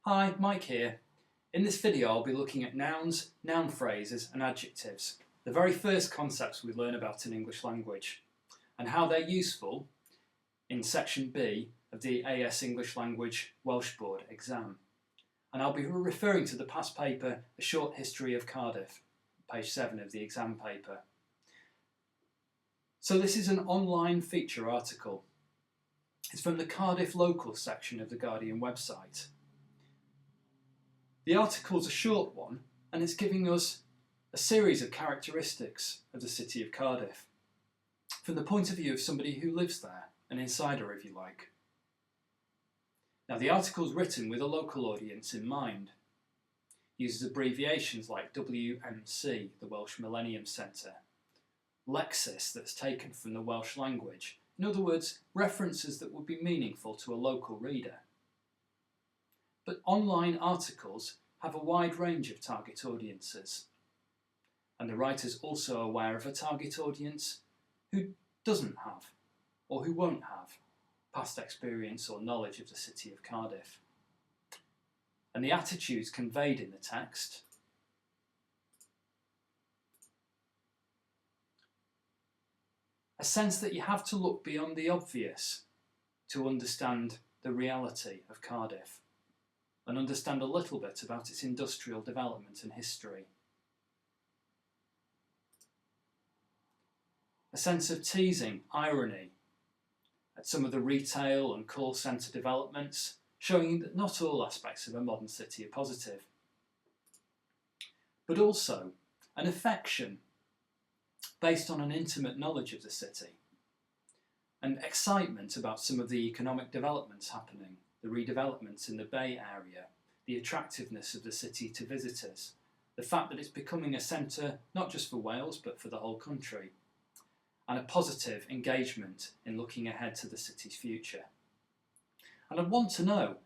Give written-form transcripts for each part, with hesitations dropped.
Hi, Mike here. In this video I'll be looking at nouns, noun phrases and adjectives, the very first concepts we learn about in English language, and how they're useful in section B of the AS English Language Welsh Board exam. And I'll be referring to the past paper, A Short History of Cardiff, page 7 of the exam paper. So this is an online feature article. It's from the Cardiff Local section of the Guardian website. The article's a short one, and it's giving us a series of characteristics of the city of Cardiff, from the point of view of somebody who lives there, an insider if you like. Now the article's written with a local audience in mind, uses abbreviations like WMC, the Welsh Millennium Centre, lexis that's taken from the Welsh language, in other words, references that would be meaningful to a local reader. But online articles have a wide range of target audiences, and the writer's also aware of a target audience who doesn't have, or who won't have, past experience or knowledge of the city of Cardiff. And the attitudes conveyed in the text a sense that you have to look beyond the obvious to understand the reality of Cardiff and understand a little bit about its industrial development and history. A sense of teasing, irony at some of the retail and call centre developments, showing that not all aspects of a modern city are positive. But also an affection based on an intimate knowledge of the city, and excitement about some of the economic developments happening, the redevelopments in the Bay Area, the attractiveness of the city to visitors, the fact that it's becoming a centre not just for Wales but for the whole country, and a positive engagement in looking ahead to the city's future. And I want to know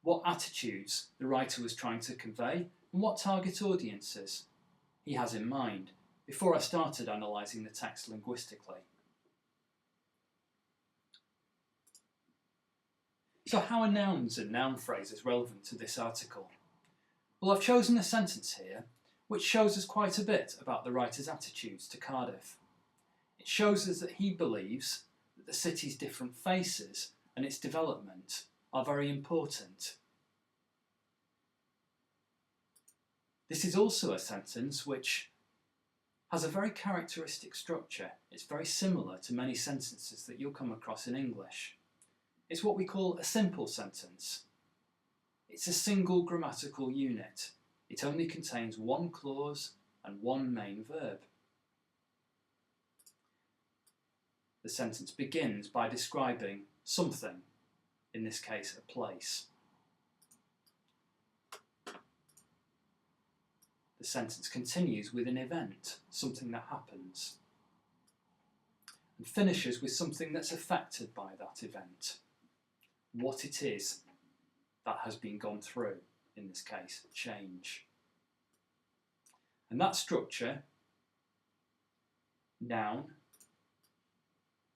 what attitudes the writer was trying to convey and what target audiences he has in mind before I started analysing the text linguistically. So how are nouns and noun phrases relevant to this article? Well, I've chosen a sentence here which shows us quite a bit about the writer's attitudes to Cardiff. It shows us that he believes that the city's different faces and its development are very important. This is also a sentence which has a very characteristic structure. It's very similar to many sentences that you'll come across in English. It's what we call a simple sentence. It's a single grammatical unit. It only contains one clause and one main verb. The sentence begins by describing something, in this case a place. The sentence continues with an event, something that happens, and finishes with something that's affected by that event, what it is that has been gone through, in this case, change. And that structure, noun,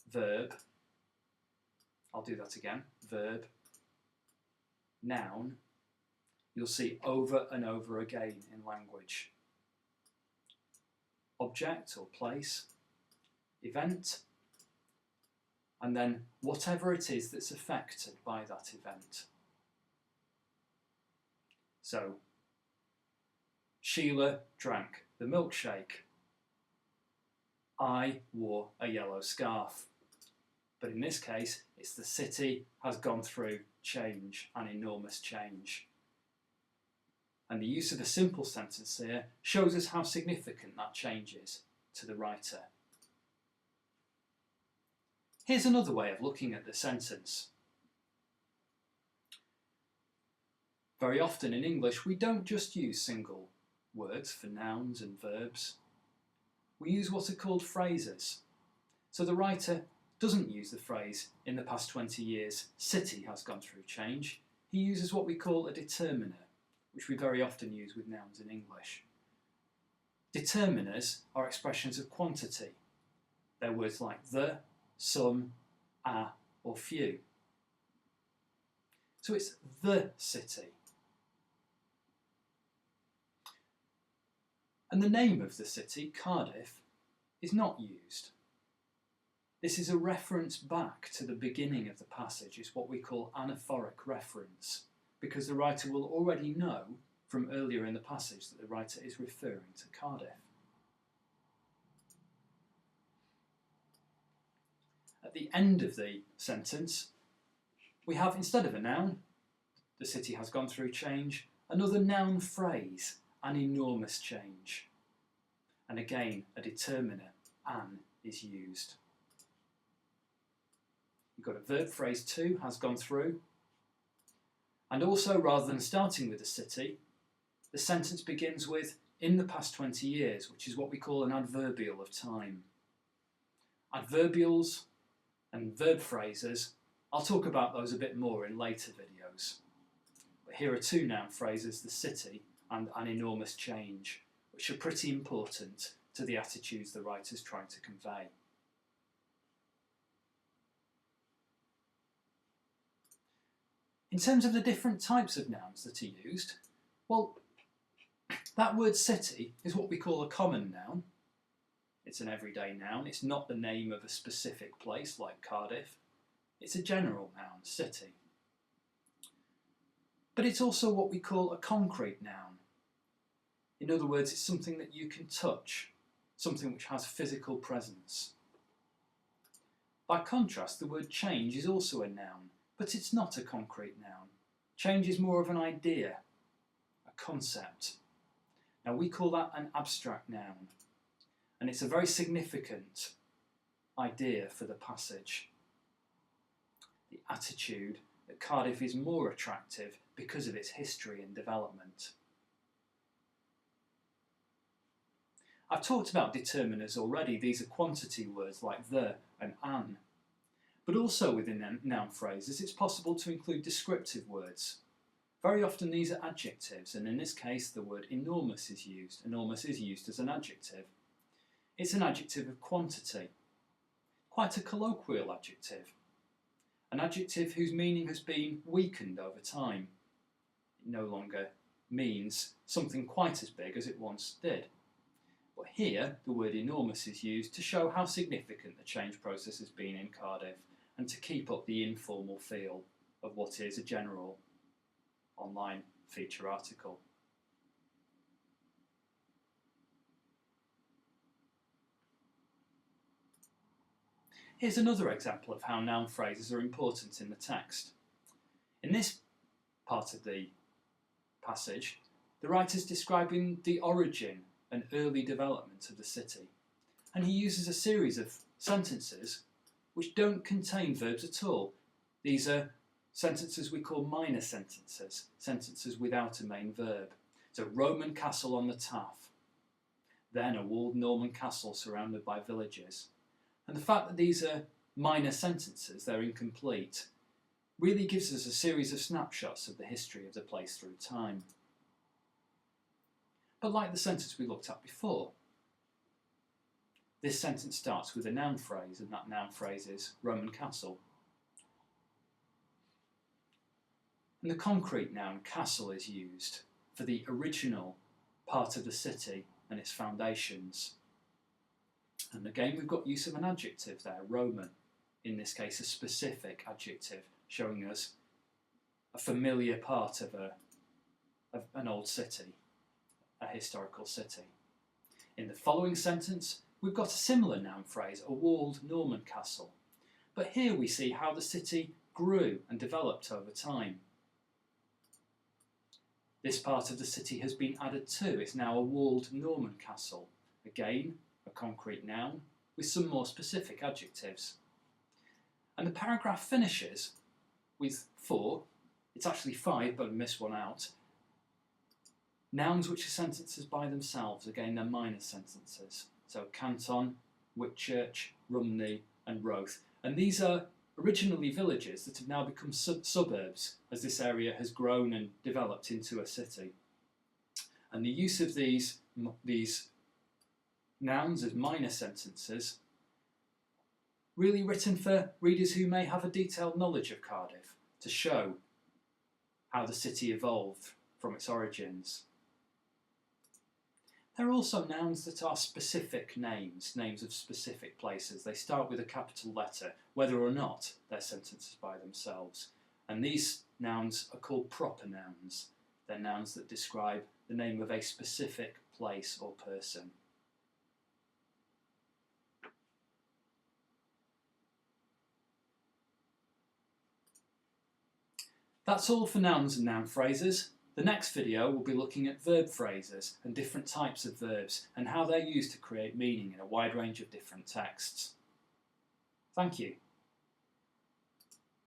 verb, I'll do that again, verb, noun, you'll see over and over again in language. Object or place, event, and then whatever it is that's affected by that event. So, Sheila drank the milkshake. I wore a yellow scarf. But in this case, it's the city has gone through change, an enormous change. And the use of a simple sentence here shows us how significant that change is to the writer. Here's another way of looking at the sentence. Very often in English we don't just use single words for nouns and verbs. We use what are called phrases. So the writer doesn't use the phrase, in the past 20 years, city has gone through change. He uses what we call a determiner, which we very often use with nouns in English. Determiners are expressions of quantity. They're words like the, some, a, or few. So it's the city. And the name of the city, Cardiff, is not used. This is a reference back to the beginning of the passage. It's what we call anaphoric reference, because the writer will already know from earlier in the passage that the writer is referring to Cardiff. At the end of the sentence, we have, instead of a noun, the city has gone through change, another noun phrase, an enormous change. And again, a determiner, an, is used. You've got a verb phrase to, has gone through. And also, rather than starting with the city, the sentence begins with in the past 20 years, which is what we call an adverbial of time. Adverbials and verb phrases, I'll talk about those a bit more in later videos. But here are two noun phrases, the city and an enormous change, which are pretty important to the attitudes the writer's trying to convey. In terms of the different types of nouns that are used, well, that word city is what we call a common noun. It's an everyday noun. It's not the name of a specific place like Cardiff. It's a general noun, city. But it's also what we call a concrete noun. In other words, it's something that you can touch, something which has physical presence. By contrast, the word change is also a noun, but it's not a concrete noun. Change is more of an idea, a concept. Now we call that an abstract noun, and it's a very significant idea for the passage. The attitude that Cardiff is more attractive because of its history and development. I've talked about determiners already. These are quantity words like the and an. But also within noun phrases, it's possible to include descriptive words. Very often these are adjectives, and in this case the word enormous is used. Enormous is used as an adjective. It's an adjective of quantity, quite a colloquial adjective. An adjective whose meaning has been weakened over time. It no longer means something quite as big as it once did. But here, the word enormous is used to show how significant the change process has been in Cardiff and to keep up the informal feel of what is a general online feature article. Here's another example of how noun phrases are important in the text. In this part of the passage, the writer's describing the origin and early development of the city, and he uses a series of sentences which don't contain verbs at all. These are sentences we call minor sentences, sentences without a main verb. So Roman castle on the Taff, then a walled Norman castle surrounded by villages. And the fact that these are minor sentences, they're incomplete, really gives us a series of snapshots of the history of the place through time. But like the sentence we looked at before, this sentence starts with a noun phrase, and that noun phrase is Roman castle. And the concrete noun castle is used for the original part of the city and its foundations. And again, we've got use of an adjective there, Roman, in this case a specific adjective, showing us a familiar part of an old city, a historical city. In the following sentence, we've got a similar noun phrase, a walled Norman castle. But here we see how the city grew and developed over time. This part of the city has been added to. It's now a walled Norman castle. Again, a concrete noun with some more specific adjectives. And the paragraph finishes with 4, it's actually 5 but I missed one out, nouns which are sentences by themselves. Again, they're minor sentences. So Canton, Whitchurch, Rumney and Roath. And these are originally villages that have now become suburbs as this area has grown and developed into a city. And the use of these nouns as minor sentences, really written for readers who may have a detailed knowledge of Cardiff, to show how the city evolved from its origins. There are also nouns that are specific names, names of specific places. They start with a capital letter, whether or not they're sentences by themselves. And these nouns are called proper nouns. They're nouns that describe the name of a specific place or person. That's all for nouns and noun phrases. The next video will be looking at verb phrases and different types of verbs and how they're used to create meaning in a wide range of different texts. Thank you.